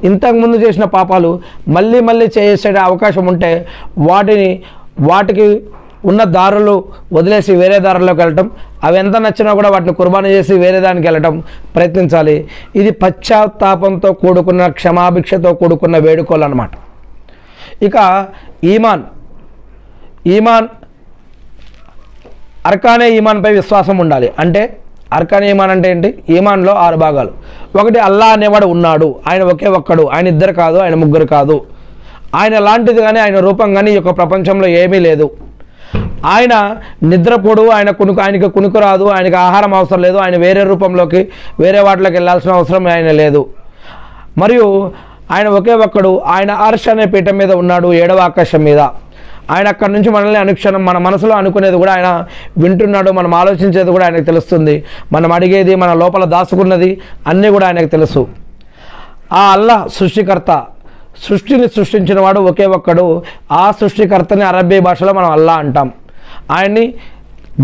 ఇంతకుముందు చేసిన పాపాలు మళ్ళీ మళ్ళీ చేసే అవకాశం ఉంటే వాటికి ఉన్న దారులు వదిలేసి వేరే దారుల్లోకి వెళ్ళటం, అవి ఎంత నచ్చినా కూడా వాటిని కుర్బానీ చేసి వేరే దానికి వెళ్ళటం ప్రయత్నించాలి. ఇది పశ్చాత్తాపంతో కూడుకున్న క్షమాభిక్షతో కూడుకున్న వేడుకోలు అన్నమాట. ఇక ఈమాన్ అర్కానే ఈమాన్పై విశ్వాసం ఉండాలి. అంటే అర్కానే ఈమాన్ అంటే ఏంటి? ఈమాన్లో 6 భాగాలు. ఒకటి, అల్లా అనేవాడు ఉన్నాడు, ఆయన ఒకే ఒక్కడు, ఆయన ఇద్దరు కాదు, ఆయన ముగ్గురు కాదు, ఆయన లాంటిది కానీ ఆయన రూపం కానీ ఈ యొక్క ప్రపంచంలో ఏమీ లేదు. ఆయన నిద్రపోడు, ఆయనకి కునుకు రాదు, ఆయనకి ఆహారం అవసరం లేదు, ఆయన వేరే రూపంలోకి వేరే వాటిలోకి వెళ్ళాల్సిన అవసరం ఆయన లేదు. మరియు ఆయన ఒకే ఒక్కడు, ఆయన అర్ష్ అనే పీఠం మీద ఉన్నాడు, 7వ ఆకాశం మీద. ఆయన అక్కడి నుంచి మనల్ని అనుక్షణం మన మనసులో అనుకునేది కూడా ఆయన వింటున్నాడు, మనం ఆలోచించేది కూడా ఆయనకు తెలుస్తుంది, మనం అడిగేది, మన లోపల దాచుకున్నది అన్నీ కూడా ఆయనకు తెలుసు. ఆ అల్లా సృష్టికర్త, సృష్టిని సృష్టించిన వాడు ఒకే ఒక్కడు. ఆ సృష్టికర్తని అరబ్బీ భాషలో మనం అల్లా అంటాం. ఆయన్ని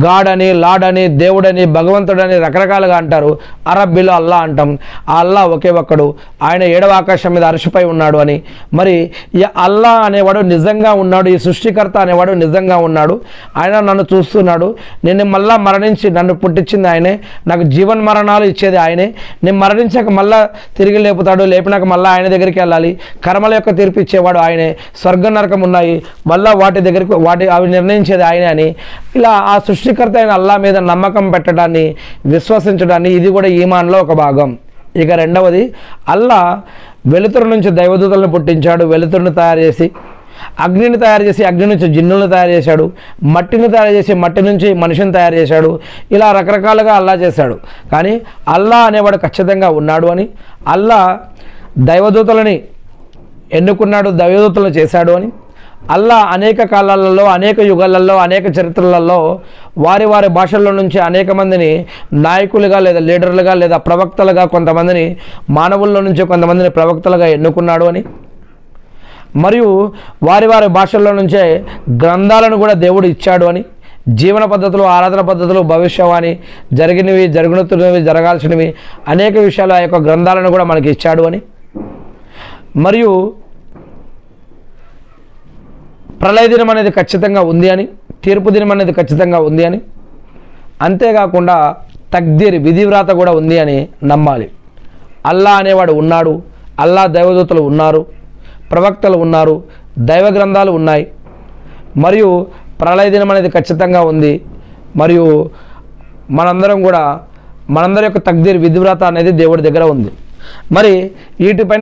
గాడ్ అని, లాడ్ అని, దేవుడని, భగవంతుడని రకరకాలుగా అంటారు. అరబ్బీలో అల్లా అంటాం. ఆ అల్లా ఒకే ఒక్కడు, ఆయన 7వ ఆకాశం మీద అర్షిపై ఉన్నాడు అని. మరి ఈ అల్లా అనేవాడు నిజంగా ఉన్నాడు, ఈ సృష్టికర్త అనేవాడు నిజంగా ఉన్నాడు. ఆయన నన్ను చూస్తున్నాడు, నేను మళ్ళా మరణించి నన్ను పుట్టించింది ఆయనే, నాకు జీవన్ మరణాలు ఇచ్చేది ఆయనే, నేను మరణించాక మళ్ళా తిరిగి లేపుతాడు, లేపినాక మళ్ళీ ఆయన దగ్గరికి వెళ్ళాలి, కర్మల యొక్క తీర్పు ఇచ్చేవాడు ఆయనే, స్వర్గ నరకం ఉన్నాయి మళ్ళీ అవి నిర్ణయించేది ఆయనే అని. ఇలా ఆ సృష్టికర్త అయిన అల్లా మీద నమ్మకం పెట్టడాన్ని, విశ్వసించడాన్ని, ఇది కూడా ఈమాన్లో ఒక భాగం. ఇక రెండవది, అల్లా వెలుతురు నుంచి దైవదూతలను పుట్టించాడు, వెలుతురుని తయారు చేసి, అగ్నిని తయారు చేసి అగ్ని నుంచి జిన్నులను తయారు చేశాడు, మట్టిని తయారు చేసి మట్టి నుంచి మనిషిని తయారు చేశాడు. ఇలా రకరకాలుగా అల్లా చేశాడు. కానీ అల్లా అనేవాడు ఖచ్చితంగా ఉన్నాడు అని, అల్లా దైవదూతలని ఎన్నుకున్నాడు, దైవదూతలను చేశాడు అని, అల్లా అనేక కాలాలలో, అనేక యుగాలలో, అనేక చరిత్రలలో వారి భాషల్లో నుంచి అనేక మందిని నాయకులుగా లేదా లీడర్లుగా లేదా ప్రవక్తలుగా, కొంతమందిని మానవుల్లో నుంచి కొంతమందిని ప్రవక్తలుగా ఎన్నుకున్నాడు అని, మరియు వారి భాషల్లో నుంచే గ్రంథాలను కూడా దేవుడు ఇచ్చాడు అని, జీవన పద్ధతులు, ఆరాధన పద్ధతులు, భవిష్యవాణి, జరిగినవి, జరుగుతున్నవి, జరగాల్సినవి అనేక విషయాలు ఆ యొక్క గ్రంథాలను కూడా మనకి ఇచ్చాడు అని, మరియు ప్రళయ దినం అనేది ఖచ్చితంగా ఉంది అని, తీర్పు దినం అనేది ఖచ్చితంగా ఉంది అని, అంతేకాకుండా తక్దీర్, విధివ్రాత కూడా ఉంది అని నమ్మాలి. అల్లా అనేవాడు ఉన్నాడు, అల్లా దైవదూతలు ఉన్నారు, ప్రవక్తలు ఉన్నారు, దైవ గ్రంథాలు ఉన్నాయి, మరియు ప్రళయ దినం అనేది ఖచ్చితంగా ఉంది. మరియు మనందరి యొక్క తక్దీర్, విధివ్రాత అనేది దేవుడి దగ్గర ఉంది. మరి వీటిపైన